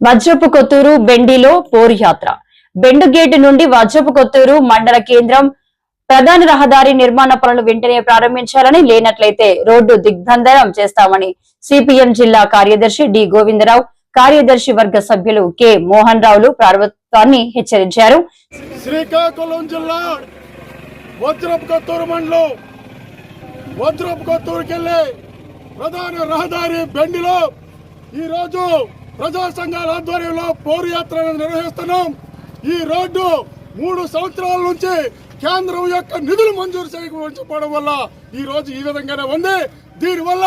వజ్రపు కొత్తూరు బెండిలో పోరు యాత్ర. బెండు గేటు నుండి వజ్రపు కొత్తూరు మండల కేంద్రం ప్రధాన రహదారి నిర్మాణ పనులు వెంటనే ప్రారంభించాలని, లేనట్లయితే రోడ్డు దిగ్బంధనం చేస్తామని సిపిఎం జిల్లా కార్యదర్శి డి గోవిందరావు, కార్యదర్శి వర్గ సభ్యులు కె మోహన్ రావులు ప్రభుత్వాన్ని హెచ్చరించారు. శ్రీకాకుళం జిల్లా వజ్రపు కొత్తూరు మండలం వజ్రపు కొత్తూరుకెళ్లే ప్రధాన రహదారి బెండిలో ఈ రోజు ప్రజా సంఘాల ఆధ్వర్యంలో పోరు యాత్ర నిర్వహిస్తున్నాం. ఈ రోడ్డు 3 సంవత్సరాల నుంచి కేంద్రం యొక్క నిధులు మంజూరు చేయకపోవడం వల్ల ఈ రోజు ఈ విధంగానే ఉంది. దీనివల్ల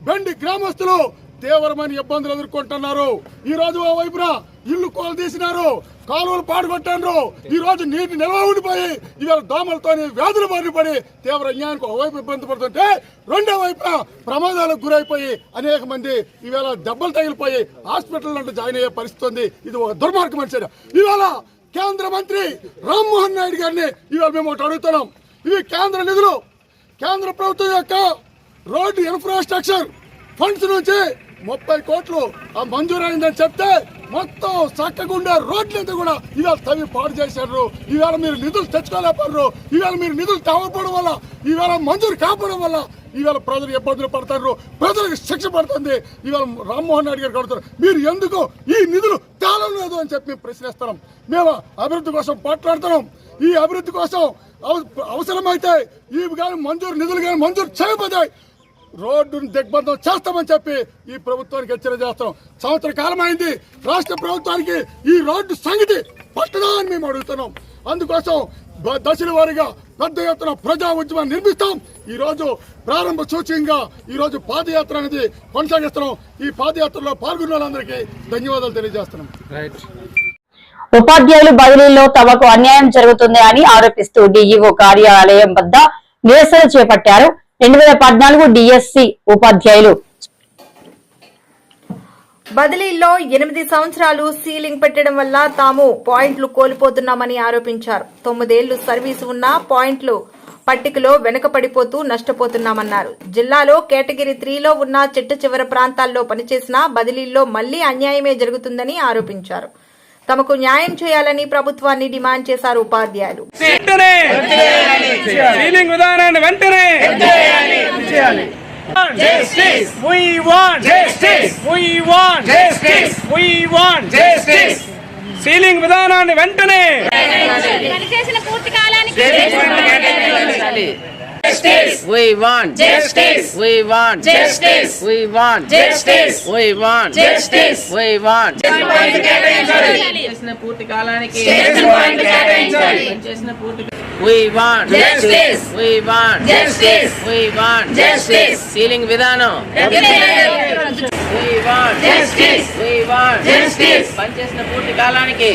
బెండి గ్రామస్తులు తీవ్రమైన ఇబ్బందులు ఎదుర్కొంటున్నారు. ఈ రోజు ఆ వైపున ఇల్లు కోలు తీసినారు, కాలువలు పాడుకొట్టారు. ఈ రోజు నీటి నిల్వ ఉండిపోయి ఇవాళ దోమలతోని వ్యాధులు బారిపడి తీవ్ర అన్యాయానికి ఒకవైపు ఇబ్బంది పడుతుంటే, రెండో వైపున ప్రమాదాలకు గురైపోయి అనేక మంది ఇవాళ దెబ్బలు తగిలిపోయి హాస్పిటల్ అంటే జాయిన్ అయ్యే పరిస్థితి ఉంది. ఇది ఒక దుర్మార్గమైన చర్య. ఇవాళ కేంద్ర మంత్రి రామ్మోహన్ నాయుడు గారిని ఇవాళ మేము ఒకటి అడుగుతున్నాం. ఇవి కేంద్ర నిధులు, కేంద్ర ప్రభుత్వం యొక్క రోడ్డు ఇన్ఫ్రాస్ట్రక్చర్ ఫండ్స్ నుంచి 30 కోట్లు మంజూరైందని చెప్తే మొత్తం చక్కగుండే రోడ్లంతా కూడా ఇవాళ తవ్వి పాడు చేశారు. ఇవాళ మీరు నిధులు తెచ్చుకోలేకపోయారు. ఇవాళ మీరు నిధులు తవ్వకపోవడం వల్ల, ఇవాళ మంజూరు కాకపోవడం వల్ల ఇవాళ ప్రజలు ఇబ్బందులు పడతారు, ప్రజలకు శిక్ష పడుతుంది. ఇవాళ రామ్మోహన్ నాయుడు గారు కడుతున్నారు, మీరు ఎందుకు ఈ నిధులు తేలలేదు అని చెప్పి ప్రశ్నిస్తున్నాం. మేము అభివృద్ధి కోసం పోట్లాడుతున్నాం. ఈ అభివృద్ధి కోసం అవసరమైతే ఈ కానీ నిధులు కానీ మంజూరు చేయబోతాయి, రోడ్డును దిగ్బంధం చేస్తామని చెప్పి ఈ ప్రభుత్వానికి హెచ్చరిక చేస్తున్నాం. సంవత్సర కాలం అయింది, రాష్ట్ర ప్రభుత్వానికి ఈ రోడ్డు సంగతి పట్టదా అని మేము అడుగుతున్నాం. అందుకోసం దశల వారీగా పెద్ద ఎత్తున ప్రజా ఉద్యమాన్ని నిర్మిస్తాం. ఈ రోజు ప్రారంభ సూచకంగా ఈ రోజు పాదయాత్ర అనేది కొనసాగిస్తున్నాం. ఈ పాదయాత్రలో పాల్గొన్న వాళ్ళందరికీ ధన్యవాదాలు తెలియజేస్తున్నాం. ఉపాధ్యాయులు బదిలీలో తమకు అన్యాయం జరుగుతుంది అని ఆరోపిస్తూ డిఈఓ కార్యాలయం వద్ద నిరసన చేపట్టారు. 2014 డిఎస్సి ఉపాధ్యాయులు బదిలీల్లో 8 సంవత్సరాలు సీలింగ్ పెట్టడం వల్ల తాము పాయింట్లు కోల్పోతున్నామని ఆరోపించారు. 9 ఏళ్లు సర్వీసు ఉన్న పాయింట్లు పట్టికలో వెనుకపడిపోతూ నష్టపోతున్నామన్నారు. జిల్లాలో కేటగిరీ 3లో ఉన్న చిట్ట చివరి ప్రాంతాల్లో పనిచేసిన బదిలీల్లో మళ్లీ అన్యాయమే జరుగుతుందని ఆరోపించారు. తమకు న్యాయం చేయాలని ప్రభుత్వాన్ని డిమాండ్ చేశారు ఉపాధ్యాయులు. సీలింగ్ విధానాన్ని వెంటనే Justice. We want justice. We want justice. We want justice. We want justice. We want చేసిన పూర్తి కాలానికి చేసిన పూర్తి We want justice. We want justice. We want justice. Ceiling విధానం We want justice. We want justice. పనిచేసిన పూర్తి కాలానికి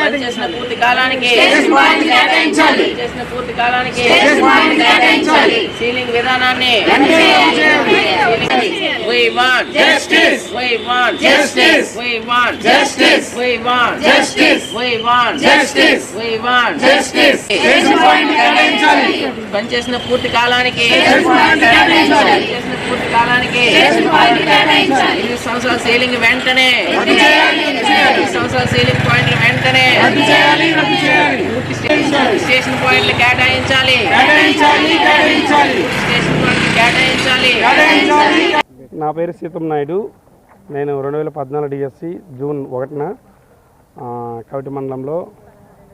పనిచేసిన పూర్తి కాలానికి పనిచేసిన పూర్తి కాలానికి సీలింగ్ విధానాన్ని We want justice. We want justice. We want justice. We want justice. We want justice. We want justice. పనిచేసిన పూర్తి కాలానికి పనిచేసిన పూర్తి కాలానికి 8 సంవత్సరాల సీలింగ్ వెంటనే 8 సంవత్సరాల సీలింగ్ పాయింట్లు వెంటనే స్టేషన్ పాయింట్లు కేటాయించాలి. స్టేషన్ పాయింట్లు కేటాయించాలి. నా పేరు సీతం నాయుడు. నేను 2014 డిఎస్సి జూన్ 1న కవిటి మండలంలో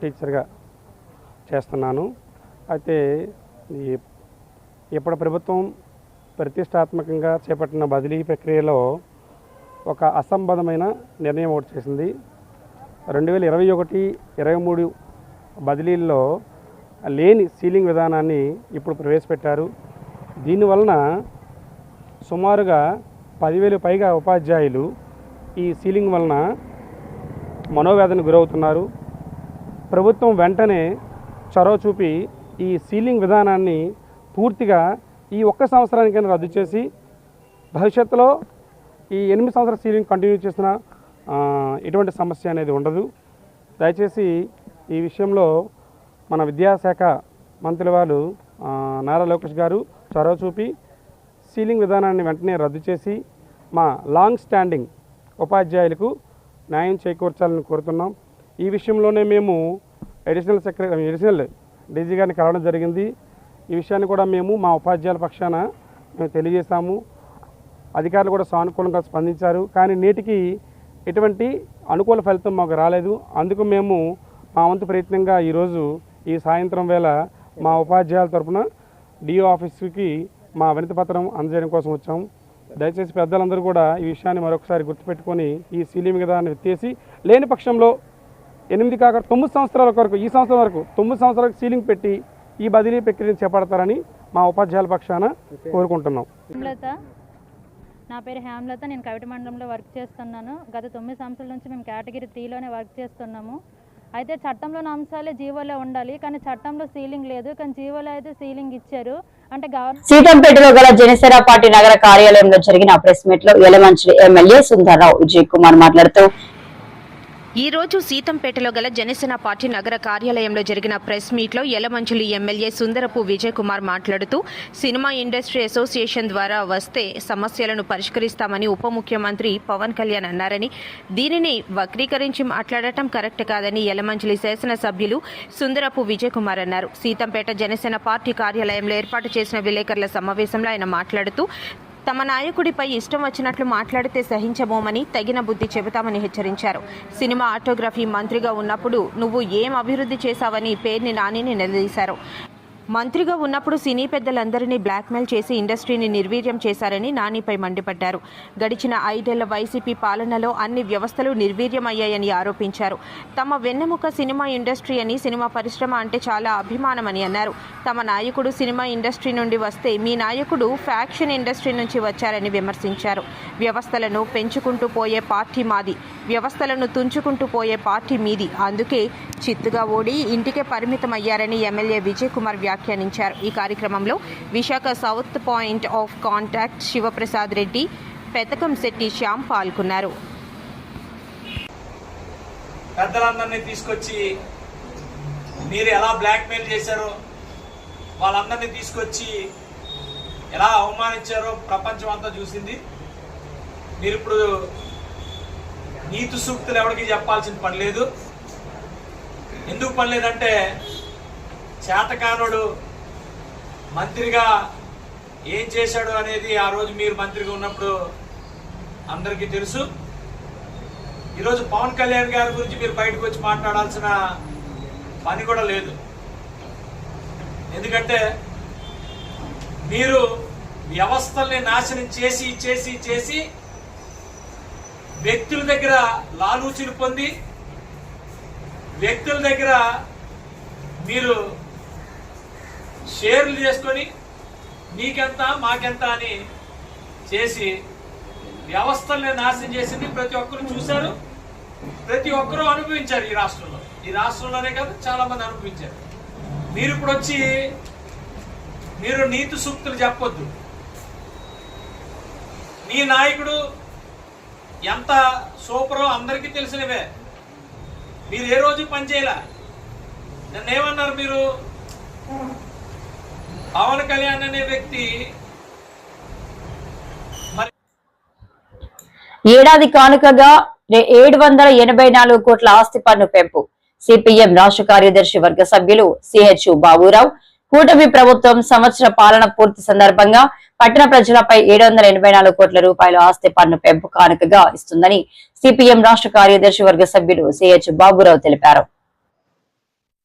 టీచర్గా చేస్తున్నాను. అయితే ఇప్పటి ప్రభుత్వం ప్రతిష్టాత్మకంగా చేపట్టిన బదిలీ ప్రక్రియలో ఒక అసంబద్ధమైన నిర్ణయం ఒకటి చేసింది. 2021-23 బదిలీల్లో లేని సీలింగ్ విధానాన్ని ఇప్పుడు ప్రవేశపెట్టారు. దీనివలన సుమారుగా 10,000 పైగా ఉపాధ్యాయులు ఈ సీలింగ్ వలన మనోవేదనకు గురవుతున్నారు. ప్రభుత్వం వెంటనే చొరవ చూపి ఈ సీలింగ్ విధానాన్ని పూర్తిగా ఈ 1 సంవత్సరానికైనా రద్దు చేసి భవిష్యత్తులో ఈ 8 సంవత్సరాల సీలింగ్ కంటిన్యూ చేసిన ఎటువంటి సమస్య అనేది ఉండదు. దయచేసి ఈ విషయంలో మన విద్యాశాఖ మంత్రి వారు నారా లోకేష్ గారు చొరవ చూపి సీలింగ్ విధానాన్ని వెంటనే రద్దు చేసి మా లాంగ్ స్టాండింగ్ ఉపాధ్యాయులకు న్యాయం చేకూర్చాలని కోరుతున్నాం. ఈ విషయంలోనే మేము అడిషనల్ డీజీ గారిని కలవడం జరిగింది. ఈ విషయాన్ని కూడా మేము మా ఉపాధ్యాయుల పక్షాన మేము తెలియజేశాము. అధికారులు కూడా సానుకూలంగా స్పందించారు. కానీ నేటికి ఎటువంటి అనుకూల ఫలితం మాకు రాలేదు. అందుకు మేము మా వంతు ప్రయత్నంగా ఈరోజు ఈ సాయంత్రం వేళ మా ఉపాధ్యాయుల తరఫున డిఓ ఆఫీస్కి మా వినతి పత్రం అందజేయడం కోసం వచ్చాము. దయచేసి పెద్దలందరూ కూడా ఈ విషయాన్ని మరొకసారి గుర్తుపెట్టుకొని ఈ సీలింగ్ విధానాన్ని ఎత్తేసి లేని పక్షంలో 8 కాక 9 సంవత్సరాల వరకు ఈ సంవత్సరం వరకు 9 సంవత్సరాలకు సీలింగ్ పెట్టి ఈ బదిలీ ప్రక్రియను చేపడతారని మా ఉపాధ్యాయుల పక్షాన కోరుకుంటున్నాం. నా పేరు హేమలత. నేను కవిట మండలంలో వర్క్ చేస్తున్నాను. గత 9 సంవత్సరాల నుంచి మేము కేటగిరీ 3లోనే వర్క్ చేస్తున్నాము. అయితే చట్టంలోని అంశాలే జీవోలో ఉండాలి, కానీ చట్టంలో సీలింగ్ లేదు. కానీ జీవోలో అయితే సీలింగ్ ఇచ్చారు. అంటే సీతంపేటలో గల జనసేన పార్టీ నగర కార్యాలయంలో జరిగిన ప్రెస్ మీట్ లో యలమంచిలి ఎమ్మెల్యే సుందర్రావు విజయ్ కుమార్ మాట్లాడుతూ, ఈ రోజు సీతంపేటలో గల జనసేన పార్టీ నగర కార్యాలయంలో జరిగిన ప్రెస్ మీట్లో యలమంచిలి ఎమ్మెల్యే సుందరపు విజయ్ కుమార్ మాట్లాడుతూ, సినిమా ఇండస్ట్రీ అసోసియేషన్ ద్వారా వస్తే సమస్యలను పరిష్కరిస్తామని ఉప ముఖ్యమంత్రి పవన్ కళ్యాణ్ అన్నారని, దీనిని వక్రీకరించి మాట్లాడటం కరెక్ట్ కాదని యలమంచిలి శాసనసభ్యులు సుందరపు విజయ్ కుమార్ అన్నారు. సీతంపేట జనసేన పార్టీ కార్యాలయంలో ఏర్పాటు చేసిన విలేకరుల సమావేశంలో ఆయన మాట్లాడుతూ, తమ నాయకుడిపై ఇష్టం వచ్చినట్లు మాట్లాడితే సహించబోమని, తగిన బుద్ధి చెబుతామని హెచ్చరించారు. సినిమా ఆటోగ్రఫీ మంత్రిగా ఉన్నప్పుడు నువ్వు ఏం అభివృద్ధి చేశావని పేర్ని నానిని నిలదీశారు. మంత్రిగా ఉన్నప్పుడు సినీ పెద్దలందరినీ బ్లాక్మెయిల్ చేసి ఇండస్ట్రీని నిర్వీర్యం చేశారని నానిపై మండిపడ్డారు. గడిచిన 5 ఏళ్ల వైసీపీ పాలనలో అన్ని వ్యవస్థలు నిర్వీర్యమయ్యాయని ఆరోపించారు. తమ వెన్నెముక సినిమా ఇండస్ట్రీ అని, సినిమా పరిశ్రమ అంటే చాలా అభిమానమని అన్నారు. తమ నాయకుడు సినిమా ఇండస్ట్రీ నుండి వస్తే మీ నాయకుడు ఫ్యాక్షన్ ఇండస్ట్రీ నుంచి వచ్చారని విమర్శించారు. వ్యవస్థలను పెంచుకుంటూ పోయే పార్టీ మాది, వ్యవస్థలను తుంచుకుంటూ పోయే పార్టీ మీది, అందుకే చిత్తుగా ఓడి ఇంటికే పరిమితమయ్యారని ఎమ్మెల్యే విజయ్ కుమార్ వ్యాఖ్యానించారు. ఈ కార్యక్రమంలో Visakha south point of contact Sivaprasad Reddy, Pethakam Shetty Shyam పాల్గొన్నారు. పెద్దలందరినీ తీసుకొచ్చి మీరు ఎలా బ్లాక్మెయిల్ చేశారో, వాళ్ళందరినీ తీసుకొచ్చి ఎలా అవమానించారో ప్రపంచం అంతా చూసింది. మీరు ఇప్పుడు నీతి సూక్తులు ఎవరికి చెప్పాల్సిన పని లేదు. ఎందుకు పని లేదంటే, చేతకానుడు మంత్రిగా ఏం చేశాడు అనేది ఆ రోజు మీరు మంత్రిగా ఉన్నప్పుడు అందరికీ తెలుసు. ఈరోజు పవన్ కళ్యాణ్ గారి గురించి మీరు బయటకు వచ్చి మాట్లాడాల్సిన పని కూడా లేదు. ఎందుకంటే మీరు వ్యవస్థల్ని నాశనం చేసి చేసి చేసి వ్యక్తుల దగ్గర లాలూచీలు పొంది, వ్యక్తుల దగ్గర మీరు షేర్లు చేసుకొని నీకెంత మాకెంత అని చేసి వ్యవస్థల్ని నాశనం చేసింది ప్రతి ఒక్కరు చూశారు, ప్రతి ఒక్కరూ అనుభవించారు. ఈ రాష్ట్రంలోనే కాదు, చాలా మంది అనుభవించారు. మీరు ఇప్పుడు వచ్చి మీరు నీతి సూక్తులు చెప్పొద్దు. మీ నాయకుడు ఎంత సూపరో అందరికీ తెలిసినవే. మీరు ఏ రోజు పనిచేయలే. నన్నేమన్నారు మీరు? పవన్ కళ్యాణ్ అనే వ్యక్తి ఏడాది కానుకగా 784 కోట్ల ఆస్తి పన్ను పెంపు. సిపిఎం రాష్ట్ర కార్యదర్శి వర్గ సభ్యులు సిహెచ్ బాబురావు, కూటమి ప్రభుత్వం సంవత్సర పాలన పూర్తి సందర్భంగా పట్టణ ప్రజలపై 784 కోట్ల రూపాయల ఆస్తి పన్ను పెంపు కానుకగా ఇస్తుందని సిపిఎం రాష్ట్ర కార్యదర్శి వర్గ సభ్యులు సిహెచ్ బాబురావు తెలిపారు.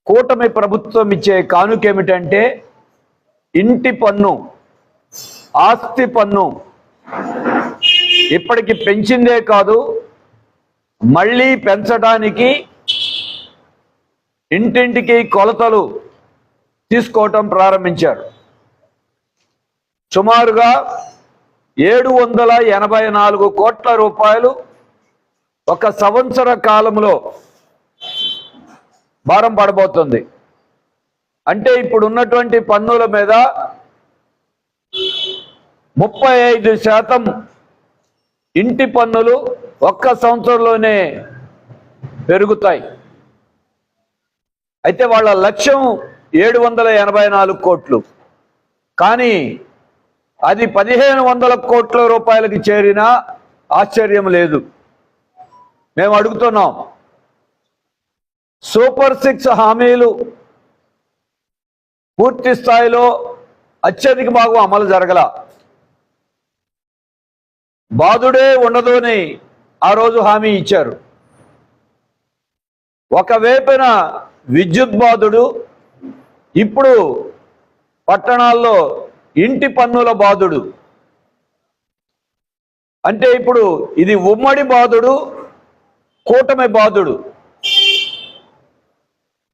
కూటమి ప్రభుత్వం ఇచ్చే కానుక ఏమిటంటే ఇంటి పన్ను, ఆస్తి పన్ను ఇప్పటికి పెంచిందే కాదు, మళ్ళీ పెంచడానికి ఇంటింటికి కొలతలు తీసుకోవటం ప్రారంభించారు. సుమారుగా 784 కోట్ల రూపాయలు ఒక సంవత్సర కాలంలో భారం పడబోతుంది. అంటే ఇప్పుడు ఉన్నటువంటి పన్నుల మీద 35% ఇంటి పన్నులు ఒక్క సంవత్సరంలోనే పెరుగుతాయి. అయితే వాళ్ళ లక్ష్యం 784 కోట్లు, కానీ అది 1500 కోట్ల రూపాయలకి చేరినా ఆశ్చర్యం లేదు. మేము అడుగుతున్నాం, సూపర్ 6 హామీలు పూర్తి స్థాయిలో అత్యధిక భాగం అమలు జరగల. బాధుడే ఉండదు అని ఆ రోజు హామీ ఇచ్చారు. ఒకవైపున విద్యుత్ బాధుడు, ఇప్పుడు పట్టణాల్లో ఇంటి పన్నుల బాధుడు. అంటే ఇప్పుడు ఇది ఉమ్మడి బాధుడు, కూటమి బాధుడు.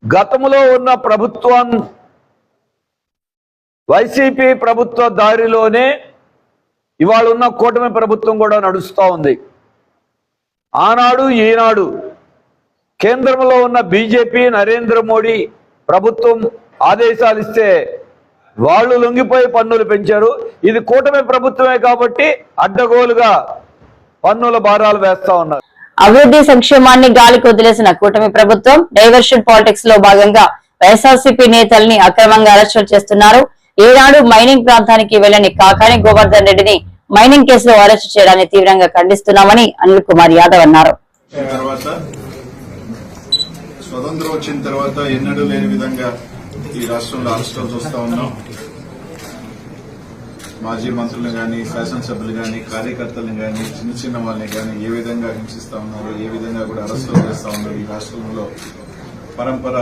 గతంలో ఉన్న ప్రభుత్వం వైసీపీ ప్రభుత్వ దారిలోనే ఇవాళ ఉన్న కూటమి ప్రభుత్వం కూడా నడుస్తూ ఉంది. ఆనాడు ఈనాడు కేంద్రంలో ఉన్న బీజేపీ నరేంద్ర మోడీ ప్రభుత్వం ఆదేశాలు ఇస్తే వాళ్ళు లొంగిపోయి పన్నులు పెంచారు. ఇది కూటమి ప్రభుత్వమే కాబట్టి అడ్డగోలుగా పన్నుల భారాలు వేస్తా ఉన్నారు. అభివృద్ధి సంక్షేమాన్ని గాలికి వదిలేసిన కూటమి ప్రభుత్వం డైవర్షన్ పాలిటిక్స్ లో భాగంగా వైఎస్ఆర్సీపీ నేతల్ని అక్రమంగా అరెస్టులు చేస్తున్నారు. ఈనాడు మైనింగ్ ప్రాంతానికి వెళ్లని కాకాని గోవర్ధన్ రెడ్డిని మైనింగ్ కేసులో అరెస్టు చేయడాన్ని తీవ్రంగా ఖండిస్తున్నామని అనిల్ కుమార్ యాదవ్ అన్నారు. స్వతంత్రం వచ్చిన తర్వాత ఎన్నడూ లేని విధంగా ఈ రాష్ట్రంలో అరెస్టులు చూస్తా ఉన్నాం. మాజీ మంత్రులు కానీ, శాసనసభ్యులు కానీ, కార్యకర్తలను కానీ, చిన్న చిన్న వాళ్ళని కానీ ఏ విధంగా హింసిస్తా ఉన్నారు, ఏ విధంగా కూడా అరెస్టులు చేస్తా ఉన్నారు. ఈ రాష్ట్రంలో పరంపర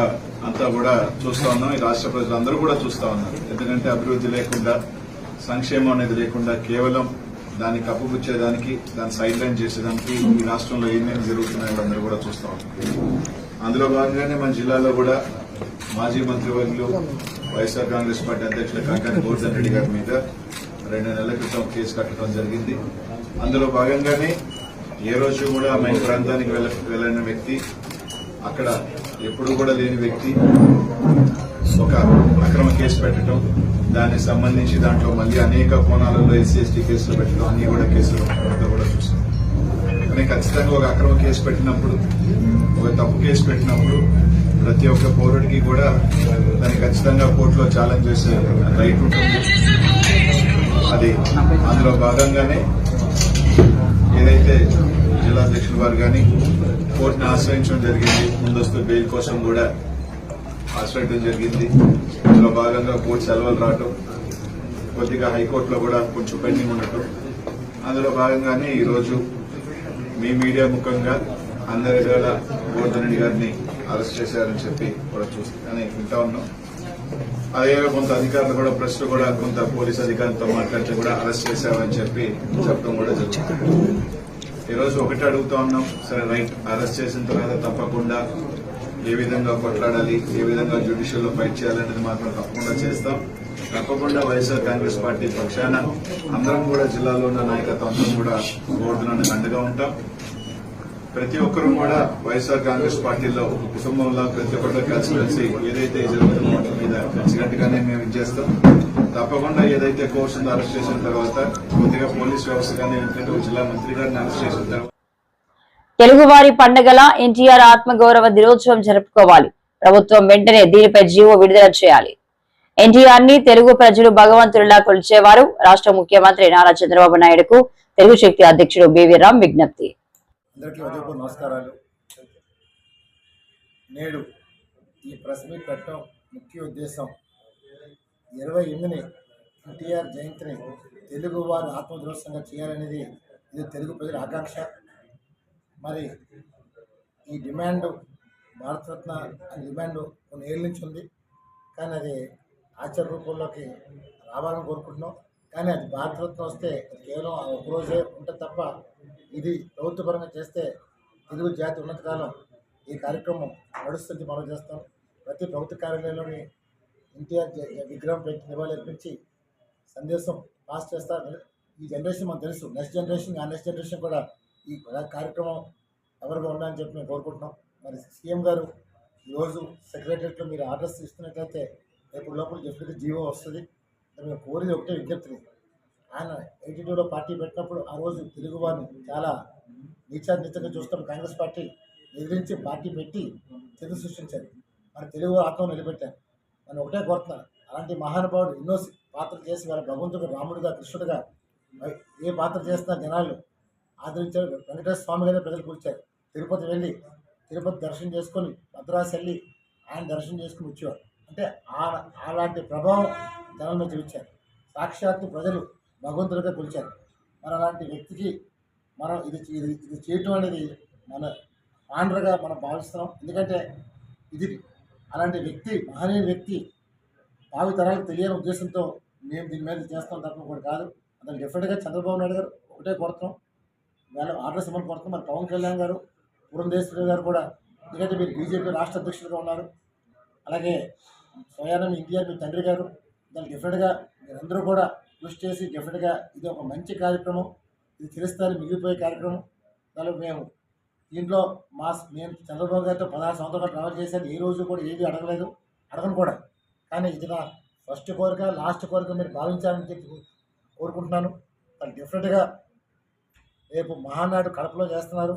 అంతా కూడా చూస్తా ఉన్నాం. ఈ రాష్ట్ర ప్రజలందరూ కూడా చూస్తా ఉన్నారు. ఎందుకంటే అభివృద్ధి లేకుండా, సంక్షేమం అనేది లేకుండా కేవలం దాన్ని కప్పుపుచ్చేదానికి, దాన్ని సైడ్ లైన్ చేసేదానికి ఈ రాష్ట్రంలో ఏమేమి జరుగుతున్నాయో అందరూ కూడా చూస్తా ఉన్నారు. అందులో భాగంగానే మన జిల్లాలో కూడా మాజీ మంత్రివర్యులు వైఎస్ఆర్ కాంగ్రెస్ పార్టీ అధ్యక్షులు కాకాని గోవర్ధన్ రెడ్డి గారి మీద 2 నెలల క్రితం కేసు కట్టడం జరిగింది. అందులో భాగంగానే ఏ రోజు కూడా మైన్ ప్రాంతానికి వెళ్లిన వ్యక్తి, అక్కడ ఎప్పుడు కూడా లేని వ్యక్తి ఒక అక్రమ కేసు పెట్టడం, దానికి సంబంధించి దాంట్లో మళ్ళీ అనేక కోణాలలో ఎస్సీ కేసులు పెట్టడం, అన్ని కూడా కేసులు కూడా చూసాం. కానీ ఖచ్చితంగా ఒక అక్రమ కేసు పెట్టినప్పుడు, ఒక తప్పు కేసు పెట్టినప్పుడు ప్రతి ఒక్క పౌరుడికి కూడా దాన్ని ఖచ్చితంగా కోర్టులో ఛాలెంజ్ చేసే రైట్ ఉంటుంది. అది అందులో భాగంగానే ఏదైతే జిల్లా అధ్యక్షుల వారు కానీ కోర్టును ఆశ్రయించడం జరిగింది. ముందస్తు బెయిల్ కోసం కూడా ఆశ్రయించడం జరిగింది. అందులో భాగంగా కోర్టు సెలవులు రావటం, కొద్దిగా హైకోర్టులో కూడా కొంచెం పెండింగ్ ఉండటం, అందులో భాగంగానే ఈరోజు మీ మీడియా ముఖంగా అందరి వేళ గోవర్ధన్ రెడ్డి గారిని అరెస్ట్ చేశారని చెప్పి కూడా చూస్తానని వింటా ఉన్నాం. అదే కొంత అధికారులు కూడా, ప్రశ్నలు కూడా కొంత పోలీస్ అధికారులతో మాట్లాడితే కూడా అరెస్ట్ చేశామని చెప్పి చెప్పడం కూడా జరుగుతుంది. ఈరోజు ఒకటి అడుగుతా ఉన్నాం, సరే రైట్, అరెస్ట్ చేసిన తర్వాత తప్పకుండా ఏ విధంగా కొట్లాడాలి, ఏ విధంగా జ్యుడిషియల్ లో ఫైట్ చేయాలనేది మాత్రం తప్పకుండా చేస్తాం. తప్పకుండా వైఎస్ఆర్ కాంగ్రెస్ పార్టీ పక్షాన అందరం కూడా జిల్లాలో ఉన్న నాయకత్వం అందరం కూడా గోవర్ధనానికి అండగా ఉంటాం. ప్రతి ఒక్కరూ కూడా వైఎస్ఆర్ కాంగ్రెస్ పార్టీలో కుటుంబంలో ప్రతి ఒక్కరు కలిసి ఏదైతే జరుగుతుందో వాటి మీద కలిసికట్టుగానే మేము చేస్తాం. తప్పకుండా ఏదైతే కోర్సును అరెస్ట్ చేసిన తర్వాత కొద్దిగా పోలీస్ వ్యవస్థ కానీ, ఎందుకంటే జిల్లా మంత్రి గారిని అరెస్ట్ చేసిన తర్వాత తెలుగువారి పండుగల ఎన్టీఆర్ ఆత్మగౌరవ దినోత్సవం జరుపుకోవాలి. ప్రభుత్వం వెంటనే దీనిపై జీవో విడుదల చేయాలి. ఎన్టీఆర్ ని తెలుగు ప్రజలు భగవంతుడిలా కొలిచేవారు. రాష్ట్ర ముఖ్యమంత్రి నారా చంద్రబాబు నాయుడుకు తెలుగు శక్తి అధ్యక్షుడు బివి రామ్ విజ్ఞప్తి. అందరికీ ఉదయపూర్ నమస్కారాలు. నేడు ఈ ప్రెస్ మీట్ పెట్టడం ముఖ్య ఉద్దేశం 28ని ఎన్టీఆర్ జయంతిని తెలుగువారి ఆత్మదినోత్సవంగా చేయాలనేది ఇది తెలుగు ప్రజల ఆకాంక్ష. మరి ఈ డిమాండ్, భారతరత్న అనే డిమాండ్ కొన్ని ఏళ్ళ నుంచి ఉంది, కానీ అది ఆచార రూపంలోకి రావాలని కోరుకుంటున్నాం. కానీ అది భారతరత్న వస్తే కేవలం ఒకరోజే ఉంటుంది తప్ప, ఇది ప్రభుత్వపరంగా చేస్తే తెలుగు జాతి ఉన్నతకాలం ఈ కార్యక్రమం నడుస్తుంది. మనం చేస్తాం. ప్రతి ప్రభుత్వ కార్యాలయంలోని ఎన్టీఆర్ విగ్రహం పెట్టి నివాళులర్పించి సందేశం పాస్ చేస్తారు. ఈ జనరేషన్ మనకు తెలుసు, నెక్స్ట్ జనరేషన్, ఆ నెక్స్ట్ జనరేషన్ కూడా ఈ కార్యక్రమం ఎవరుగా ఉండాలని చెప్పి మేము కోరుకుంటున్నాం. మరి సీఎం గారు ఈరోజు సెక్రటరియట్లో మీరు ఆర్డర్స్ ఇస్తున్నట్లయితే రేపు లోపల చెప్పేది జీవో వస్తుంది. మేము కోరేది ఒకటే విజ్ఞప్తిని, ఆయన 82లో పార్టీ పెట్టినప్పుడు ఆ రోజు తెలుగు వారిని చాలా నీచానితంగా చూస్తాం. కాంగ్రెస్ పార్టీ ఎదిరించి పార్టీ పెట్టి తెలుగు సృష్టించారు, మన తెలుగు ఆత్మ నిలబెట్టారు. మనం ఒకటే కోరుతున్నాను, అలాంటి మహానుభావుడు ఎన్నో పాత్రలు చేసి వాళ్ళ భగవంతుడు రాముడిగా కృష్ణుడిగా ఏ పాత్ర చేస్తున్నా జనాలు ఆదరించారు. వెంకటేశ్వర స్వామి గానే ప్రజలు కూర్చారు. తిరుపతి వెళ్ళి తిరుపతి దర్శనం చేసుకొని మద్రాసు వెళ్ళి ఆయన దర్శనం చేసుకుని వచ్చేవారు. అంటే అలాంటి ప్రభావం జనాల మీద చూపించారు. సాక్షాత్తు ప్రజలు భగవంతుడిగా కొలిచారు. మరి అలాంటి వ్యక్తికి మనం ఇది చేయటం అనేది మన ఆంధ్రగా మనం భావిస్తున్నాం. ఎందుకంటే ఇది అలాంటి వ్యక్తి, మహనీయ వ్యక్తి భావి తరాలకు తెలియని ఉద్దేశంతో మేము దీని మీద చేస్తాం తప్ప కూడా కాదు. అతను డెఫినెట్గా చంద్రబాబు నాయుడు గారు ఒకటే కోరుతున్నాం, వేళ ఆర్డర్స్ ఇవ్వని కోరుతున్నాం. మరి పవన్ కళ్యాణ్ గారు, పురంధేశ్వరి గారు కూడా, ఎందుకంటే మీరు బీజేపీ రాష్ట్ర అధ్యక్షులుగా ఉన్నారు, అలాగే స్వయానం ఇండియా మీ తండ్రి గారు, దాన్ని డెఫినెట్గా మీరందరూ కూడా కృషి చేసి డెఫినెట్గా ఇది ఒక మంచి కార్యక్రమం, ఇది చిరస్థాయి మిగిలిపోయే కార్యక్రమం. దానిలో మేము దీంట్లో నేను చంద్రబాబు గారితో 16 సంవత్సరాలు ట్రావెల్ చేశాను. ఏ రోజు కూడా ఏది అడగలేదు, అడగను కూడా. కానీ ఇది నా ఫస్ట్ కోరిక, లాస్ట్ కోరిక మీరు భావించాలని చెప్పి కోరుకుంటున్నాను. దాన్ని డెఫినెట్గా రేపు మహానాడు కడపలో చేస్తున్నారు.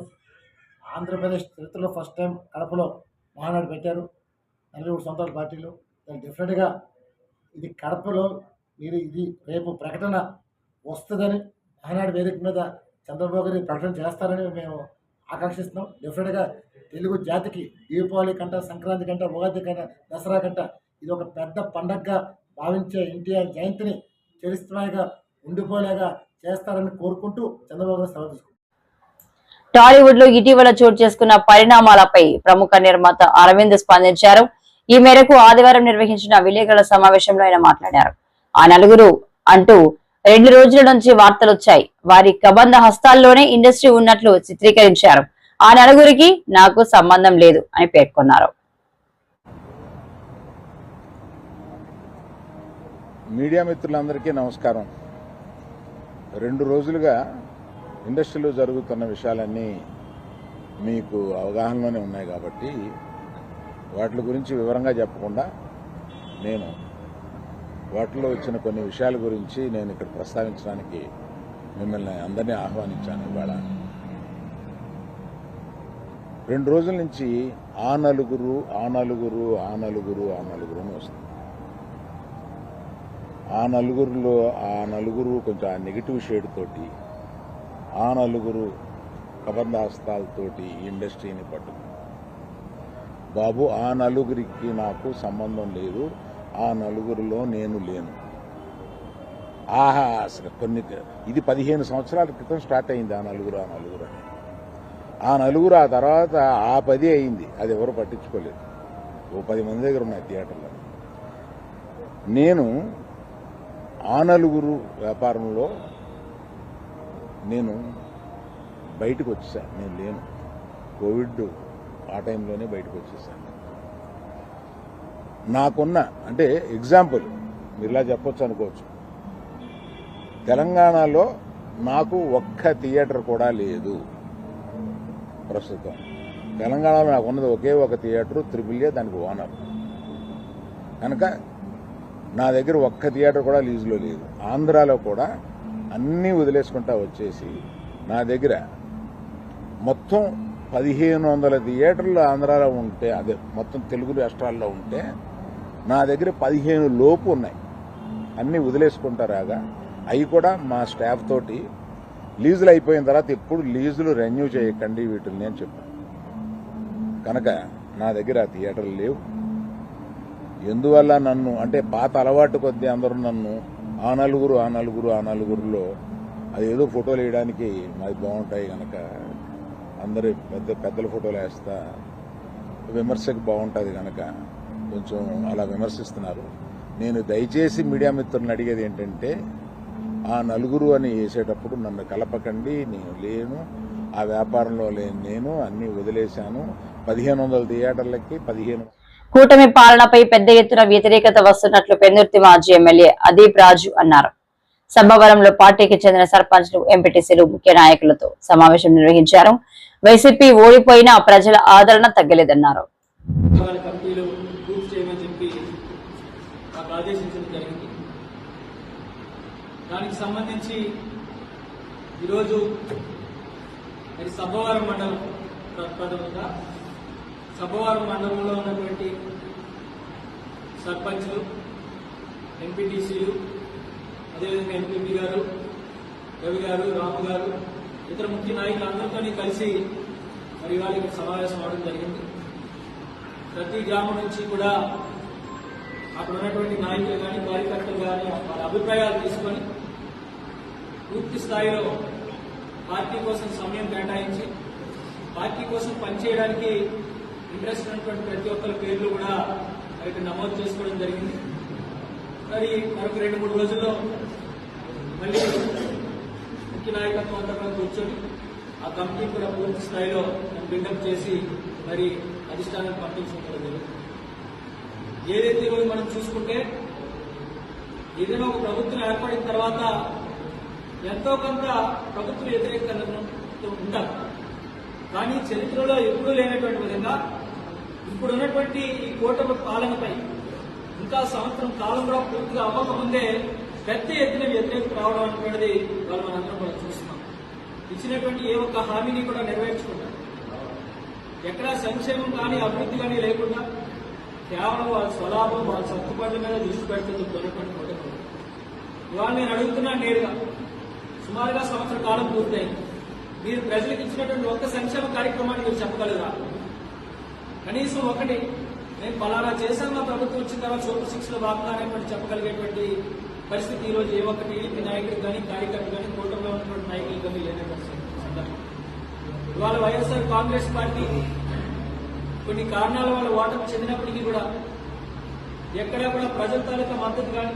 ఆంధ్రప్రదేశ్ చరిత్రలో ఫస్ట్ టైం కడపలో మహానాడు పెట్టారు 43 సంవత్సరాల పార్టీలు. దాన్ని డెఫినెట్గా ఇది కడపలో మీరు ఇది రేపు ప్రకటన వస్తుందని, మహానాడు వేదిక మీద చంద్రబాబు గారి ప్రకటన చేస్తారని మేము ఆకాంక్షిస్తున్నాం. డెఫినెట్గా తెలుగు జాతికి దీపావళి కంట, సంక్రాంతి కంట, ఉగాది కంట, దసరా కంట ఇది ఒక పెద్ద పండగగా భావించే ఎన్టీఆర్ జయంతిని చరిత్రగా ఉండిపోలేగా చేస్తారని కోరుకుంటూ చంద్రబాబు గారు సెలవు తీసుకుంటారు. టాలీవుడ్ లో ఇటీవల చోటు చేసుకున్న పరిణామాలపై ప్రముఖ నిర్మాత అరవింద్ స్పందించారు. ఈ మేరకు ఆదివారం నిర్వహించిన విలేకరుల సమావేశంలో ఆయన మాట్లాడారు. ఆ నలుగురు అంటూ 2 రోజుల నుంచి వార్తలొచ్చాయి. వారి కబంధ హస్తాల్లోనే ఇండస్ట్రీ ఉన్నట్లు చిత్రీకరించారు. ఆ నలుగురికి నాకు సంబంధం లేదు అని పేర్కొన్నారు. మీడియా మిత్రులందరికీ నమస్కారం. 2 రోజులుగా ఇండస్ట్రీలో జరుగుతున్న విషయాలన్నీ మీకు అవగాహనలోనే ఉన్నాయి కాబట్టి వాటి గురించి వివరంగా చెప్పకుండా నేను వాటిలో వచ్చిన కొన్ని విషయాల గురించి నేను ఇక్కడ ప్రస్తావించడానికి మిమ్మల్ని అందరినీ ఆహ్వానించాను. ఇవాళ 2 రోజుల నుంచి ఆ నలుగురు అని వస్తుంది. ఆ నలుగురు కొంచెం ఆ నెగిటివ్ షేడ్ తోటి, ఆ నలుగురు కబంధాస్తాలతోటి ఇండస్ట్రీని పట్టుకు. బాబు, ఆ నలుగురికి నాకు సంబంధం లేదు, ఆ నలుగురిలో నేను లేను. కొన్ని ఇది 15 సంవత్సరాల క్రితం స్టార్ట్ అయింది ఆ నలుగురు అని. ఆ నలుగురు ఆ తర్వాత ఆ 10 అయింది, అది ఎవరు పట్టించుకోలేదు. ఓ 10 మంది దగ్గర ఉన్నాయి థియేటర్లో. నేను ఆ నలుగురు వ్యాపారంలో నేను బయటకు వచ్చేసాను. నేను లేను. కోవిడ్ ఆ టైంలోనే బయటకు వచ్చేసాను. నాకున్న అంటే ఎగ్జాంపుల్ మీరు ఇలా చెప్పొచ్చు అనుకోవచ్చు, తెలంగాణలో నాకు ఒక్క థియేటర్ కూడా లేదు ప్రస్తుతం. తెలంగాణలో నాకు ఉన్నది ఒకే ఒక థియేటరు, త్రిపుల్ఏ, దానికి ఓనర్. కనుక నా దగ్గర ఒక్క థియేటర్ కూడా లీజులో లేదు. ఆంధ్రాలో కూడా అన్నీ వదిలేసుకుంటా వచ్చేసి నా దగ్గర మొత్తం 1500 థియేటర్లు ఆంధ్రాలో ఉంటే, అదే మొత్తం తెలుగు రాష్ట్రాల్లో ఉంటే నా దగ్గర 15 లోపు ఉన్నాయి. అన్నీ వదిలేసుకుంటారాగా అవి కూడా మా స్టాఫ్ తోటి లీజులు అయిపోయిన తర్వాత ఎప్పుడు లీజులు రెన్యూ చేయకండి వీటిని అని చెప్పాను. కనుక నా దగ్గర ఆ థియేటర్లు లేవు. ఎందువల్ల నన్ను అంటే పాత అలవాటు కొద్దీ అందరూ నన్ను ఆ నలుగురులో అదేదో ఫోటోలు వేయడానికి మాది బాగుంటాయి కనుక అందరూ పెద్దల ఫోటోలు వేస్తా, విమర్శకు బాగుంటుంది కనుక కొంచెం అలా విమర్శిస్తున్నారు. నేను దయచేసి మీడియా మిత్రులను అడిగేది ఏంటంటే, ఆ నలుగురు అని వేసేటప్పుడు నన్ను కలపకండి. నేను లేను, ఆ వ్యాపారంలో లేను. నేను అన్నీ వదిలేశాను. 1500 థియేటర్లకి 15. కూటమి పాలనపై పెద్ద ఎత్తున వ్యతిరేకత వస్తున్నట్లు పెందుర్తి మాజీ ఎమ్మెల్యే అదీప్ రాజు అన్నారు. సభవరంలో పార్టీకి చెందిన సర్పంచ్లు, ఎంపీటీసీలు, ముఖ్య నాయకులతో సమావేశం నిర్వహించారు. వైసీపీ ఓడిపోయినా ప్రజల ఆదరణ తగ్గలేదన్నారు. దానికి సంబంధించి ఈరోజు మరి సబ్బవరం మండలం ప్రథమంగా సబ్బవరం మండలంలో ఉన్నటువంటి సర్పంచ్లు, ఎంపీటీసీలు, అదేవిధంగా ఎంపీపీ గారు, రవి గారు, రాము గారు, ఇతర ముఖ్య నాయకులందరితో కలిసి మరి ఇవాళ ఇక్కడ సమావేశం అవడం జరిగింది. ప్రతి గ్రామం నుంచి కూడా అక్కడ ఉన్నటువంటి నాయకులు కానీ, కార్యకర్తలు కానీ వాళ్ళ అభిప్రాయాలు తీసుకొని పూర్తి స్థాయిలో పార్టీ కోసం సమయం కేటాయించి పార్టీ కోసం పనిచేయడానికి ఇంట్రెస్ట్ ఉన్నటువంటి ప్రతి ఒక్కరి పేర్లు కూడా మరి ఇక్కడ నమోదు చేసుకోవడం జరిగింది. మరి మరొక 2-3 రోజుల్లో మళ్ళీ ముఖ్య నాయకత్వం అంతా కూడా కూర్చొని ఆ కమిటీ కూడా పూర్తి స్థాయిలో బిల్డప్ చేసి మరి అధిష్టానాన్ని పంపించడం జరుగుతుంది. ఏదైతే ఈరోజు మనం చూసుకుంటే ఏదైనా ఒక ప్రభుత్వం ఏర్పడిన తర్వాత ఎంతో కొంత ప్రభుత్వ వ్యతిరేకతలు ఉంటారు. కానీ చరిత్రలో ఎప్పుడూ లేనటువంటి విధంగా ఇప్పుడున్నటువంటి ఈ కూటమి పాలనపై ఇంకా సంవత్సరం కాలం కూడా పూర్తిగా అవ్వకముందే పెద్ద ఎత్తున వ్యతిరేకత రావడం అనేటువంటిది వాళ్ళు మనందరం కూడా చూస్తున్నాం. ఇచ్చినటువంటి ఏ ఒక్క హామీని కూడా నెరవేర్చుకుంటారు. ఎక్కడా సంక్షేమం కానీ అభివృద్ధి కానీ లేకుండా కేవలం వాళ్ళ స్వలాభం, వాళ్ళ సత్తుబాట్ల మీద దృష్టి పెడుతుంది కొన్నటువంటి కూటమి. ఇవాళ నేను అడుగుతున్నాను నేరుగా, సుమారుగా సంవత్సర కాలం పూర్తయింది. మీరు ప్రజలకు ఇచ్చినటువంటి ఒక్క సంక్షేమ కార్యక్రమాన్ని మీరు చెప్పగలరా? కనీసం ఒకటి నేను పలానా చేశాను మా ప్రభుత్వం వచ్చిన తర్వాత సూపర్ 6లో భాగంగా అనేటువంటి చెప్పగలిగేటువంటి పరిస్థితి ఈరోజు ఏ ఒక్క టీడీపీ నాయకుడు కానీ, కార్యకర్తలు కానీ, కూటమిలో ఉన్నటువంటి నాయకులు కానీ లేనటువంటి సందర్భం. ఇవాళ వైఎస్ఆర్ కాంగ్రెస్ పార్టీ కొన్ని కారణాల వల్ల ఓటమి చెందినప్పటికీ కూడా ఎక్కడా కూడా ప్రజల తాలూకా మద్దతు కానీ,